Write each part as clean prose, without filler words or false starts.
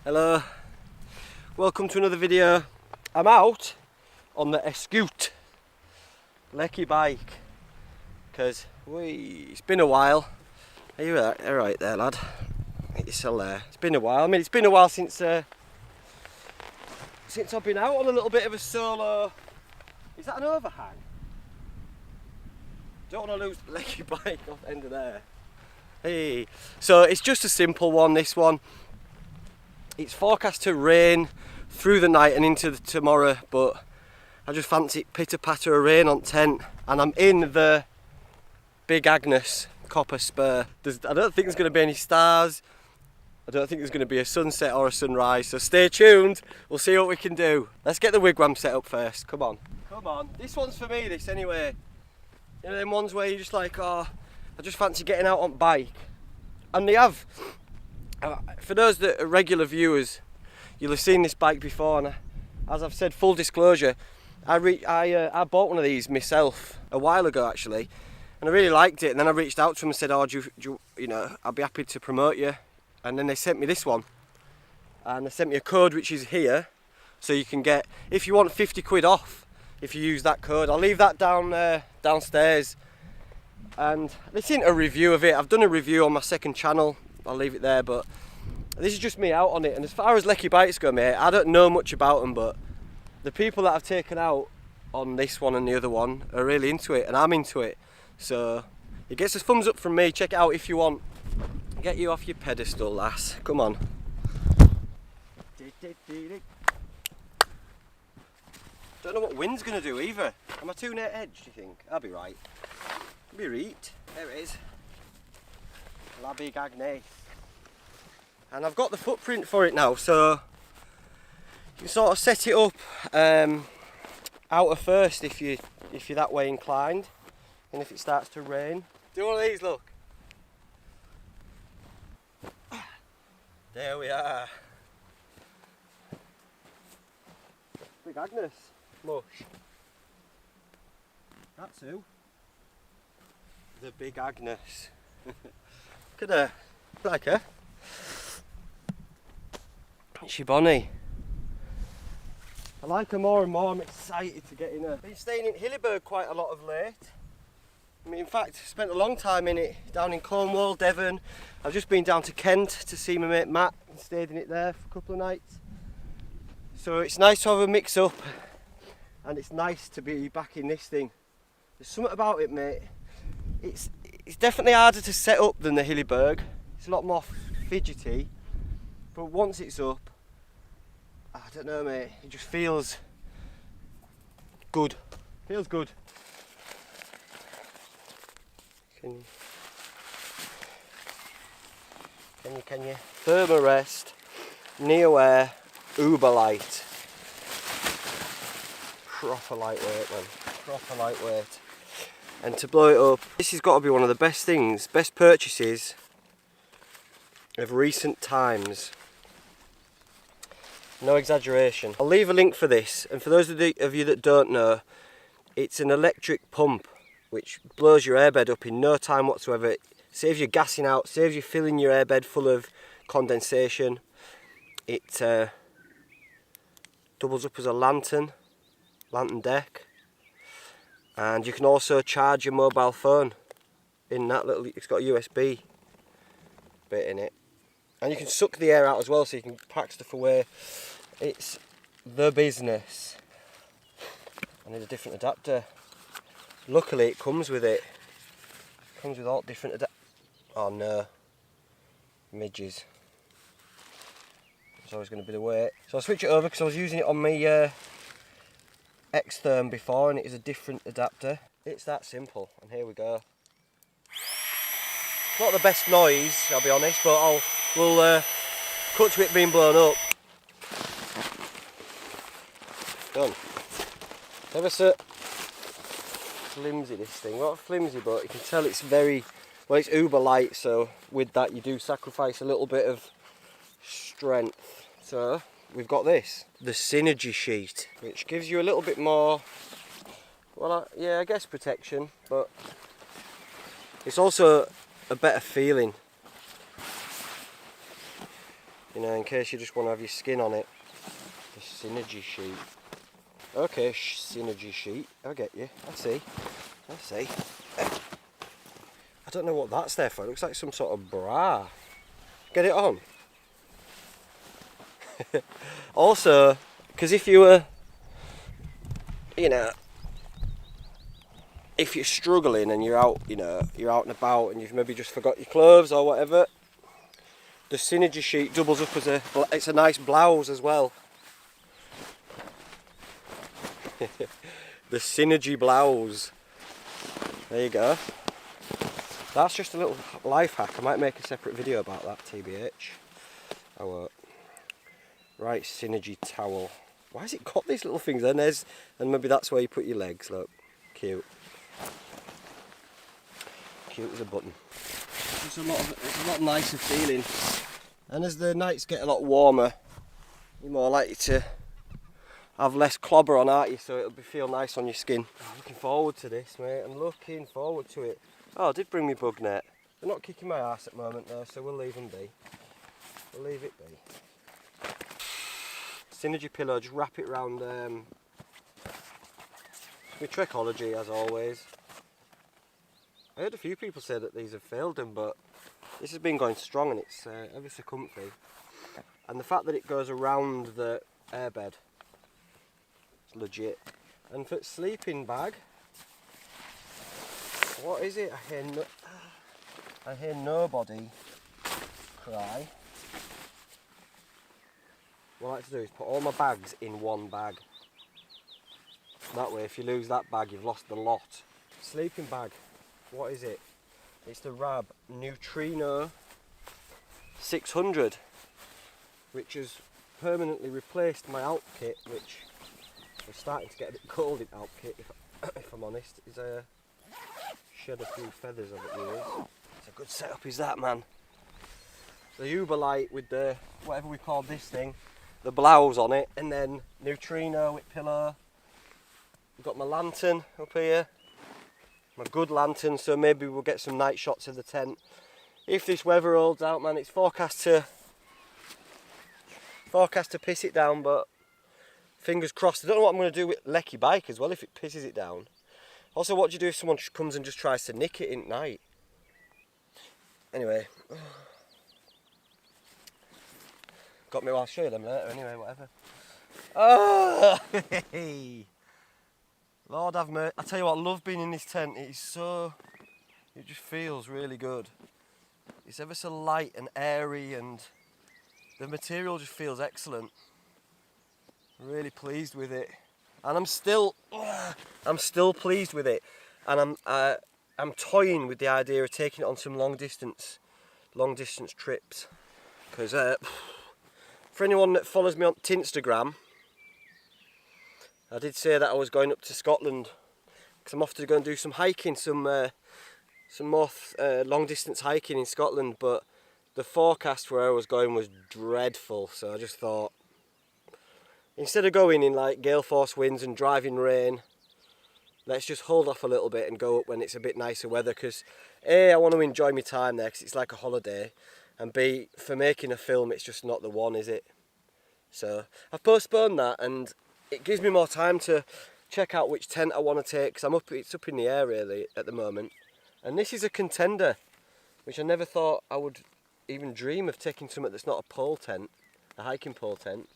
Hello, welcome to another video. I'm out on the Escoot Lecky bike because it's been a while. Are you alright there, lad? You're still there. It's been a while. I mean, it's been a while since I've been out on a little bit of a solo. Is that an overhang? Don't want to lose the Lecky bike off the end of there. Hey, so it's just a simple one, this one. It's forecast to rain through the night and into tomorrow, but I just fancy pitter patter of rain on tent, and I'm in the Big Agnes copper spur. I don't think there's going to be any stars. I don't think there's going to be a sunset or a sunrise, so stay tuned. We'll see what we can do. Let's get the wigwam set up first. Come on. Come on. This one's for me, this anyway. You know them ones where you're just like, oh, I just fancy getting out on bike. And they have. For those that are regular viewers, you'll have seen this bike before, and as I've said, full disclosure, I bought one of these myself a while ago actually, and I really liked it. And then I reached out to them and said, "Oh, you know, I'll be happy to promote you." And then they sent me this one, and they sent me a code which is here, so you can get, if you want, 50 quid off if you use that code. I'll leave that downstairs. And this isn't a review of it. I've done a review on my second channel. I'll leave it there, but this is just me out on it. And as far as Lecky bikes go, mate, I don't know much about them, but the people that I've taken out on this one and the other one are really into it, and I'm into it. So it gets a thumbs up from me. Check it out if you want. Get you off your pedestal, lass. Come on. Don't know what wind's gonna do either. Am I too near edge, do you think? I'll be right. I'll be right. There it is. La Big Agnes. And I've got the footprint for it now, so you can sort of set it up outer first if you're that way inclined, and if it starts to rain. Do one of these, look. There we are. Big Agnes. Mush. That's who. The Big Agnes. Look at her. Like her. She bonny. I like her more and more. I'm excited to get in her. Been staying in Hilliberg quite a lot of late. I mean, in fact, spent a long time in it, down in Cornwall, Devon. I've just been down to Kent to see my mate Matt and stayed in it there for a couple of nights. So it's nice to have a mix up, and it's nice to be back in this thing. There's something about it, mate. It's definitely harder to set up than the Hilliberg. It's a lot more fidgety, but once it's up, I don't know, mate, it just feels good. Feels good. Can you? Thermarest, Neoair, Uber Light. Proper lightweight, man. Proper lightweight. And to blow it up, this has got to be one of the best things, best purchases of recent times. No exaggeration. I'll leave a link for this, and for those of you that don't know, it's an electric pump which blows your airbed up in no time whatsoever. It saves you gassing out, saves you filling your airbed full of condensation. It doubles up as a lantern deck, and you can also charge your mobile phone in that little, it's got a USB bit in it, and you can suck the air out as well, so you can pack stuff away. It's the business. I need a different adapter. Luckily it comes with it. It comes with all different oh no, midges. It's always going to be the way. So I'll switch it over because I was using it on my X-Therm before, and it is a different adapter. It's that simple, and here we go. It's not the best noise, I'll be honest, but we'll cut to it being blown up. Done. Ever so flimsy, this thing. Not flimsy, but you can tell it's very, well, it's uber light, so with that you do sacrifice a little bit of strength. So we've got this, the Synergy sheet, which gives you a little bit more, well, yeah, I guess protection, but it's also a better feeling. You know, in case you just want to have your skin on it. The synergy sheet. Okay, synergy sheet. I get you. I see. I don't know what that's there for. It looks like some sort of bra. Get it on. Also, because if you were, you know, if you're struggling and you're out, you know, you're out and about and you've maybe just forgot your clothes or whatever, the synergy sheet doubles up as it's a nice blouse as well. The synergy blouse. There you go. That's just a little life hack. I might make a separate video about that, TBH. I won't. Right, synergy towel. Why has it got these little things then? And maybe that's where you put your legs, look. Cute. Cute as a button. It's a lot nicer feeling. And as the nights get a lot warmer, you're more likely to have less clobber on, aren't you? So it'll feel nice on your skin. I'm looking forward to this, mate. I'm looking forward to it. Oh, I did bring me bug net. They're not kicking my ass at the moment though, so we'll leave them be. We'll leave it be. Synergy pillow, just wrap it around my Trekology as always. I heard a few people say that these have failed them, but this has been going strong and it's ever so comfy. And the fact that it goes around the airbed, it's legit. And for sleeping bag, what is it? I hear nobody cry. What I like to do is put all my bags in one bag. That way, if you lose that bag, you've lost the lot. Sleeping bag, what is it? It's the Rab Neutrino 600, which has permanently replaced my Alp kit, which was starting to get a bit cold in Alp kit, if I'm honest. It's shed a few feathers of it really. It's a good setup, is that, man? The Uber light with the, whatever we call this thing, the blouse on it, and then Neutrino with pillow. I've got my lantern up here, my good lantern, so maybe we'll get some night shots of the tent. If this weather holds out, man, it's forecast to piss it down, but fingers crossed. I don't know what I'm going to do with Lecky bike as well if it pisses it down. Also, what do you do if someone comes and just tries to nick it in night? Anyway. Got me, well, I'll show you them later anyway, whatever. Oh! Lord have mercy. I tell you what, I love being in this tent. It just feels really good. It's ever so light and airy and the material just feels excellent. I'm really pleased with it. And I'm still pleased with it. And I'm toying with the idea of taking it on some long distance trips. Because for anyone that follows me on Tinstagram, I did say that I was going up to Scotland because I'm off to go and do some hiking, some more long distance hiking in Scotland, but the forecast where I was going was dreadful, so I just thought, instead of going in like gale force winds and driving rain, let's just hold off a little bit and go up when it's a bit nicer weather, because A, I want to enjoy my time there because it's like a holiday, and B, for making a film it's just not the one, is it? So I've postponed that, and it gives me more time to check out which tent I want to take, because it's up in the air really at the moment. And this is a contender, which I never thought I would even dream of taking something that's not a pole tent, a hiking pole tent.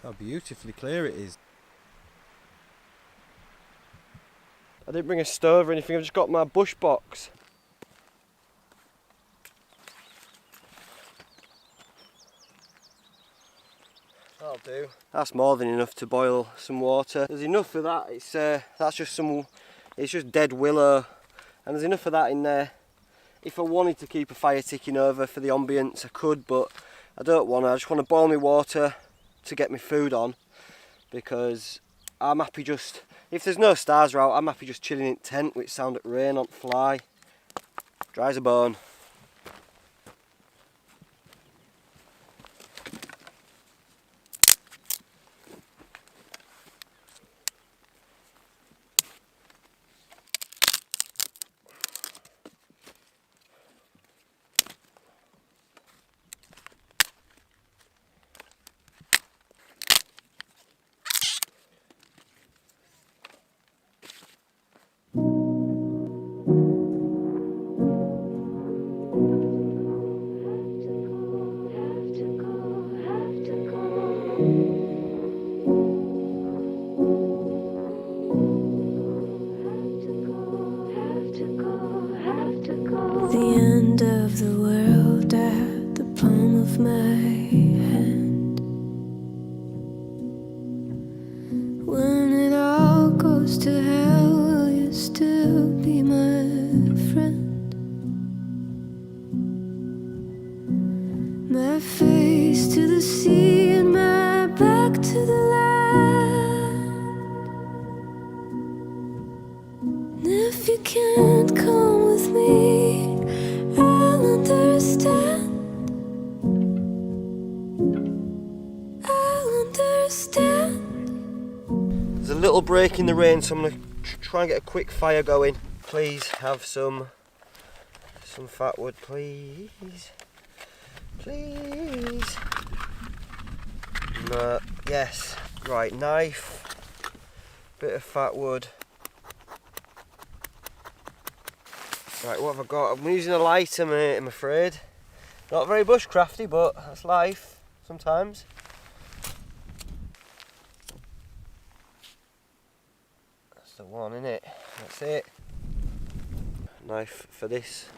How beautifully clear it is. I didn't bring a stove or anything, I've just got my bush box. That'll do. That's more than enough to boil some water. There's enough of that. It's just dead willow, and there's enough of that in there. If I wanted to keep a fire ticking over for the ambience, I could, but I don't want to. I just want to boil my water to get my food on, because I'm happy just, if there's no stars out, I'm happy just chilling in tent with sound of rain on fly. Dry as a bone. The end of the world at the palm of my hand. When it all goes to hell, will you still be my friend? My face to the sea and my back to the land. And if you can't come with me, I'll understand. I'll understand. There's a little break in the rain, so I'm going to try and get a quick fire going. Please have some fat wood, please. Please. No, yes. Right, knife. Bit of fat wood. Right, what have I got? I'm using a lighter, mate, I'm afraid. Not very bushcrafty, but that's life sometimes. That's the one, innit? That's it. Knife for this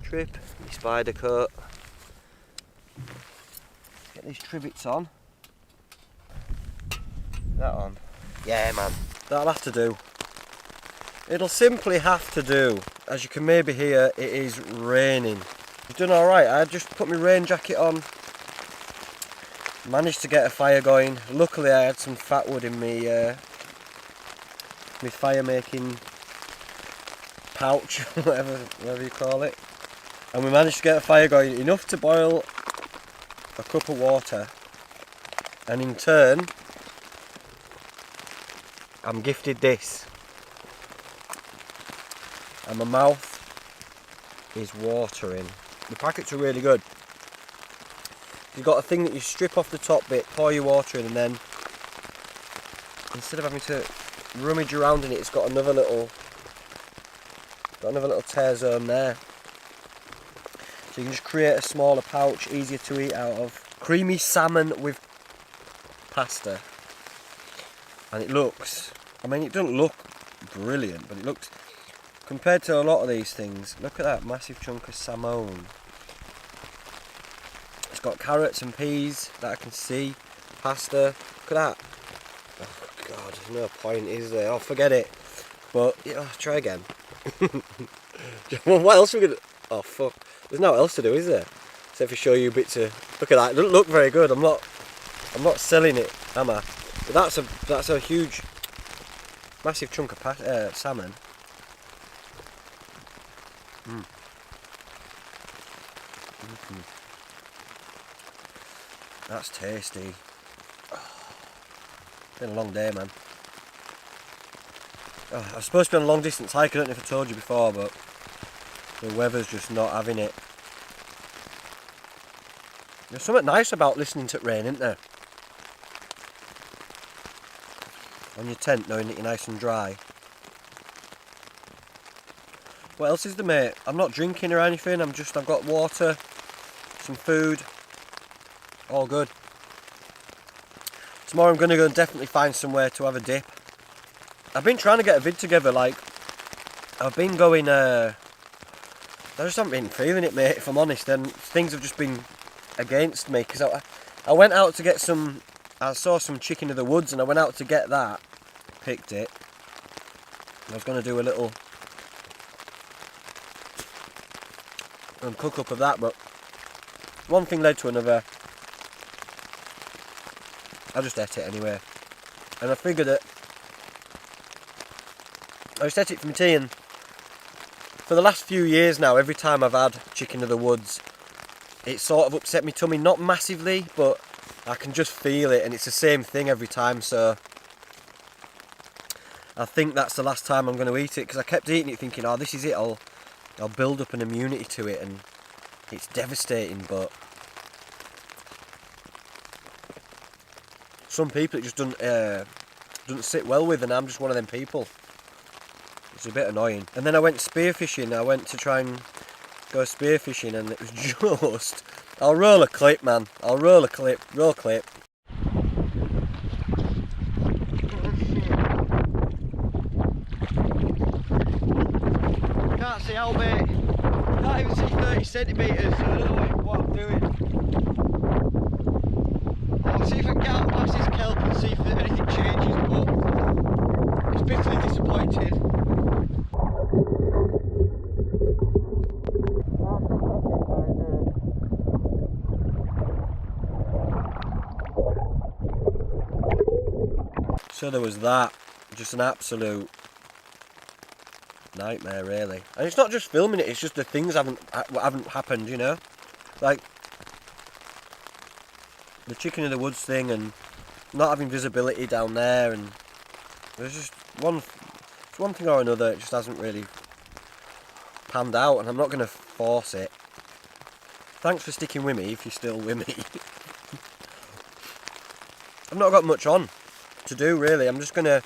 trip. My spider coat. Get these trivets on. That on. Yeah, man. That'll have to do. It'll simply have to do. As you can maybe hear, it is raining. It's done alright. I just put my rain jacket on. Managed to get a fire going. Luckily I had some fat wood in my fire making pouch, whatever you call it. And we managed to get a fire going enough to boil a cup of water. And in turn, I'm gifted this. And my mouth is watering. The packets are really good. You've got a thing that you strip off the top bit, pour your water in, and then instead of having to rummage around in it, it's got another little tear zone there. So you can just create a smaller pouch, easier to eat out of. Creamy salmon with pasta. And it looks, I mean, it doesn't look brilliant, but it looks, compared to a lot of these things, look at that massive chunk of salmon. It's got carrots and peas that I can see, pasta, look at that. Oh God, there's no point, is there? Oh, forget it. But, yeah, try again. Well, what else are we going to, oh fuck, there's no else to do, is there? Except for show you bits of, look at that, it doesn't look very good, I'm not selling it, am I? But that's a huge, massive chunk of salmon. That's tasty. Been a long day, man. I was supposed to be on a long distance hike, I don't know if I told you before, but the weather's just not having it. There's something nice about listening to it rain, isn't there? On your tent, knowing that you're nice and dry. What else is there, mate? I'm not drinking or anything, I've got water, some food, all good. Tomorrow I'm going to go and definitely find somewhere to have a dip. I've been trying to get a vid together, like, I've been going, I just haven't been feeling it, mate, if I'm honest, and things have just been against me, because I went out to get some, I saw some chicken of the woods, and I went out to get that, picked it, I was going to do a little cook up of that, but one thing led to another. I just ate it anyway, and I figured that I just ate it for my tea, and for the last few years now, every time I've had chicken of the woods, it sort of upset my tummy, not massively, but I can just feel it, and it's the same thing every time, so I think that's the last time I'm going to eat it, because I kept eating it thinking, oh, this is it, I'll build up an immunity to it, and it's devastating, but some people it just doesn't sit well with, and I'm just one of them people. It's a bit annoying. And then I went spearfishing. I went to try and go spearfishing, and it was just, I'll roll a clip, man. I'll roll a clip, roll clip. see how mate. Can't even see 30 centimetres, so I don't know what I'm doing. I'll see if I can get out past this kelp and see if anything changes, but it's bitterly disappointed. So there was that, just an absolute nightmare really. And it's not just filming it, it's just the things haven't happened, you know? Like the chicken in the woods thing and not having visibility down there, and there's just one thing or another, it just hasn't really panned out, and I'm not going to force it. Thanks for sticking with me if you're still with me. I've not got much on to do really. I'm just going to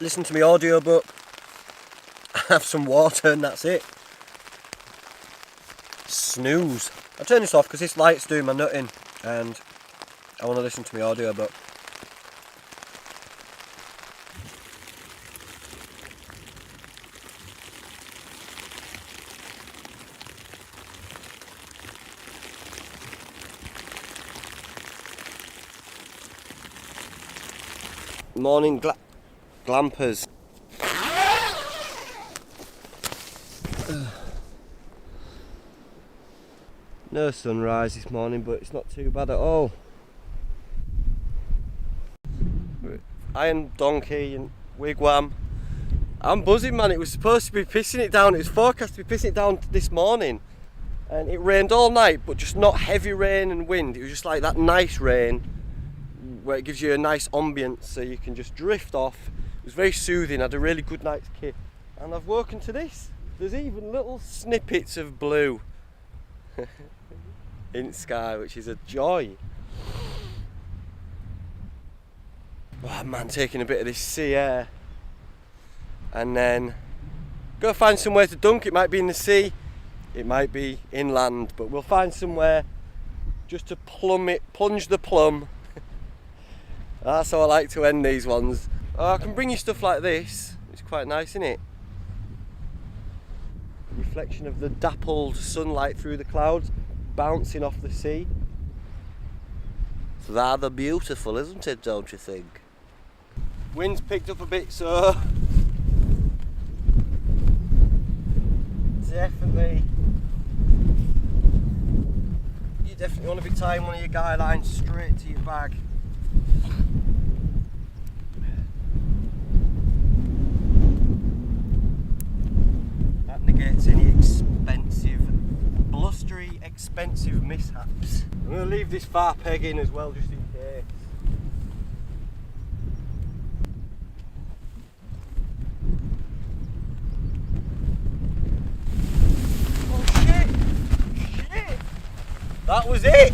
listen to my audiobook, have some water, and that's it. Snooze. I'll turn this off because this light's doing my nutting and I want to listen to my audiobook. Morning glampers. No sunrise this morning, but it's not too bad at all. Iron donkey and wigwam. I'm buzzing, man. It was supposed to be pissing it down. It was forecast to be pissing it down this morning, and it rained all night, but just not heavy rain and wind. It was just like that nice rain where it gives you a nice ambience so you can just drift off. It was very soothing. I had a really good night's kip, and I've woken to this. There's even little snippets of blue in the sky, which is a joy. Oh man, taking a bit of this sea air and then go find somewhere to dunk. It might be in the sea, it might be inland, but we'll find somewhere just to plunge the plum. That's how I like to end these ones. I can bring you stuff like this. It's quite nice, isn't it? Reflection of the dappled sunlight through the clouds, bouncing off the sea. It's rather beautiful, isn't it, don't you think? Wind's picked up a bit, so you definitely want to be tying one of your guy lines straight to your bag. That negates any blustery, expensive mishaps. I'm going to leave this far peg in as well, just in case. Oh shit! That was it!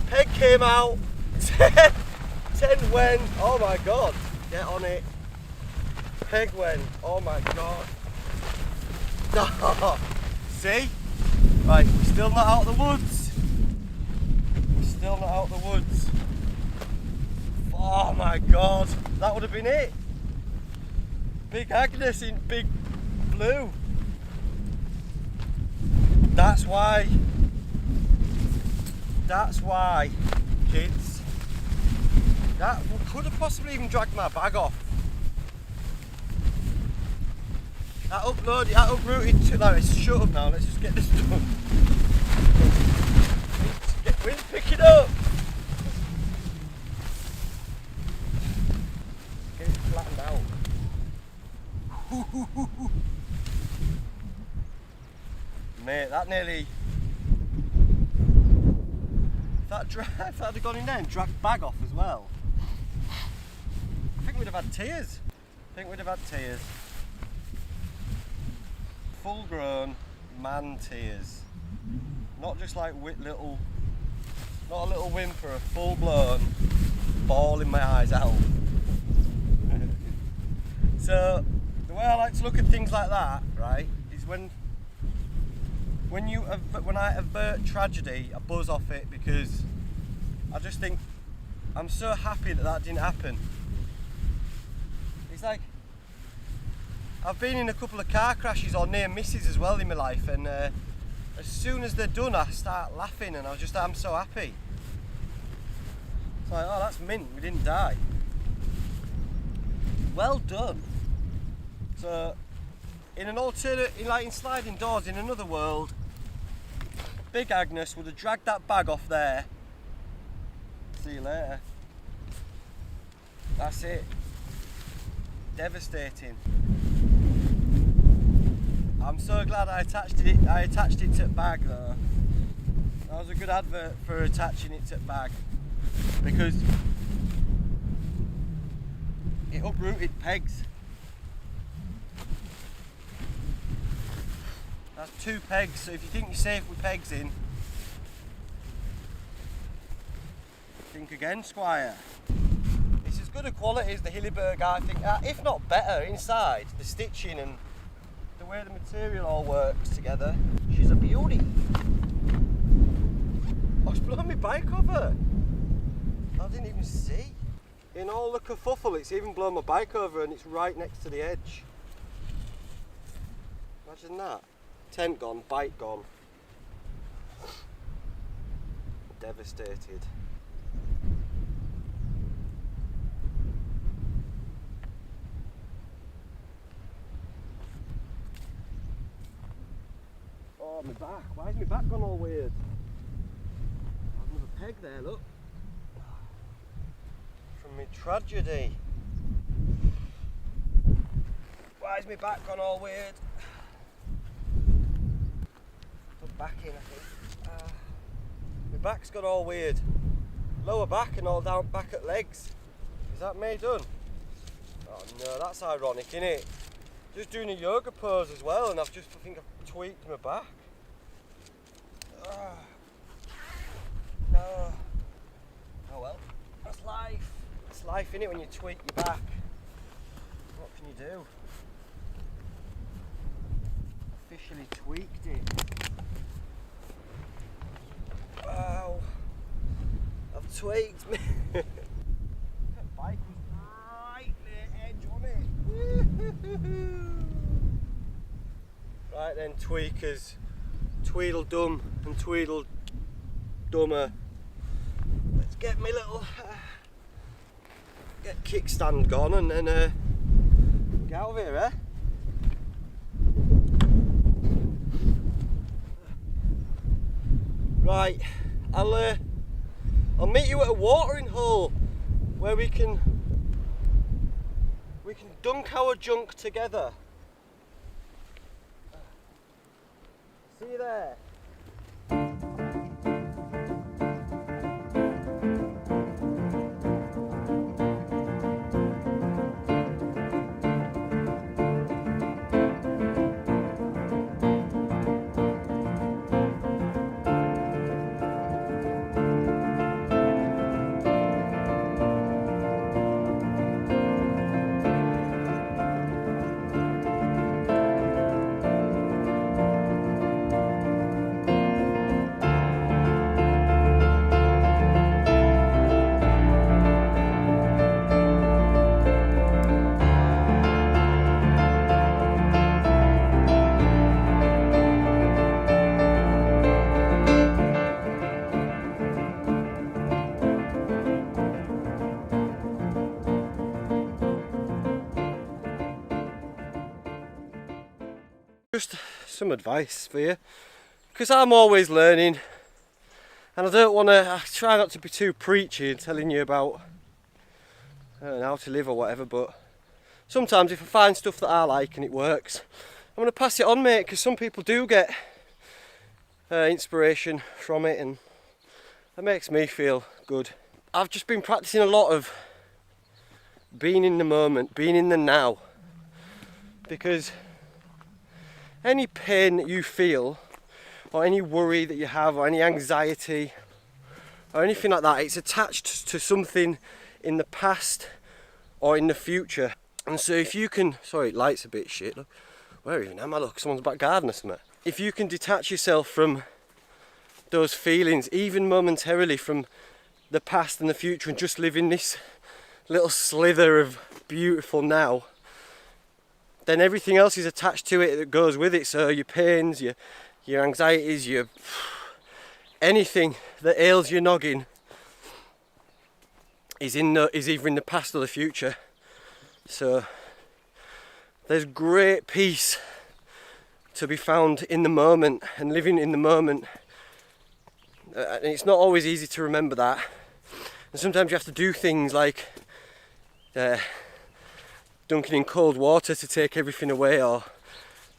Peg came out, 10 went, oh my god, get on it. Peg went, oh my god. See? Right, we're still not out of the woods. We're still not out of the woods. Oh my god, that would have been it. Big Agnes in big blue. That's why, kids. That could have possibly even dragged my bag off. That uprooted to, no, it's shut up now, let's just get this done. Wind's picking up! Get it flattened out. Mate, that nearly... If that had gone in there and dragged bag off as well, I think we'd have had tears. Full grown man tears. Not just like not a little whimper, a full blown bawling my eyes out. So the way I like to look at things like that, right, is when I avert tragedy, I buzz off it, because I just think I'm so happy that didn't happen. It's like I've been in a couple of car crashes or near misses as well in my life, and as soon as they're done I start laughing and I'm so happy. It's like, oh, that's mint, we didn't die. Well done. So in an alternate, in sliding doors in another world, Big Agnes would have dragged that bag off there. See you later. That's it. Devastating. I'm so glad I attached it to bag though. That was a good advert for attaching it to bag, because it uprooted pegs. That's 2 pegs, so if you think you're safe with pegs in, think again, Squire. It's as good a quality as the Hilleberg, I think, if not better inside. The stitching and the way the material all works together. She's a beauty. Oh, it's blown my bike over. I didn't even see. In all the kerfuffle, it's even blown my bike over, and it's right next to the edge. Imagine that. Tent gone, bike gone. Devastated. Oh, my back. Why is my back gone all weird? I've another peg there, look. From my tragedy. Why is my back gone all weird? Put back in, I think. My back's got all weird. Lower back and all down back at legs. Is that me done? Oh no, that's ironic, innit? Just doing a yoga pose as well, and I think I've tweaked my back. No. Oh well, that's life. It's life, innit, when you tweak your back. What can you do? Officially tweaked it. Wow. I've tweaked me. That bike was right near edge on it. Right then, tweakers. Tweedledum and Tweedledummer. Let's get my little get kickstand gone and then get out of here, eh? Right, I'll meet you at a watering hole where we can dunk our junk together. See you there. Just some advice for you, because I'm always learning and I try not to be too preachy and telling you about how to live or whatever, but sometimes if I find stuff that I like and it works, I'm going to pass it on, mate, because some people do get inspiration from it and that makes me feel good. I've just been practicing a lot of being in the moment, being in the now, because any pain that you feel, or any worry that you have, or any anxiety, or anything like that, it's attached to something in the past or in the future. And so if you can, sorry, light's a bit shit, look, where even am I? Look, someone's back garden or something. If you can detach yourself from those feelings, even momentarily, from the past and the future, and just live in this little slither of beautiful now, then everything else is attached to it that goes with it. So your pains, your anxieties, anything that ails your noggin is either in the past or the future. So there's great peace to be found in the moment and living in the moment. And it's not always easy to remember that. And sometimes you have to do things like dunking in cold water to take everything away, or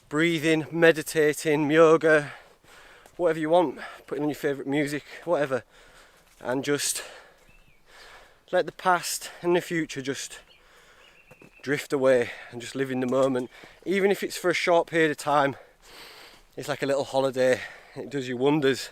breathing, meditating, yoga, whatever you want, putting on your favourite music, whatever, and just let the past and the future just drift away and just live in the moment. Even if it's for a short period of time, it's like a little holiday. It does you wonders.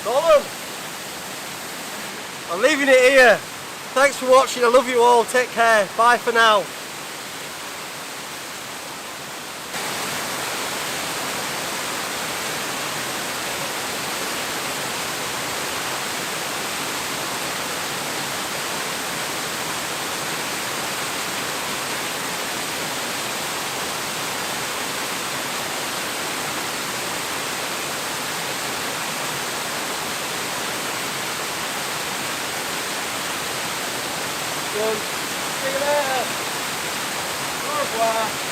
Colin, I'm leaving it here. Thanks for watching. I love you all. Take care. Bye for now. See you later. Au revoir.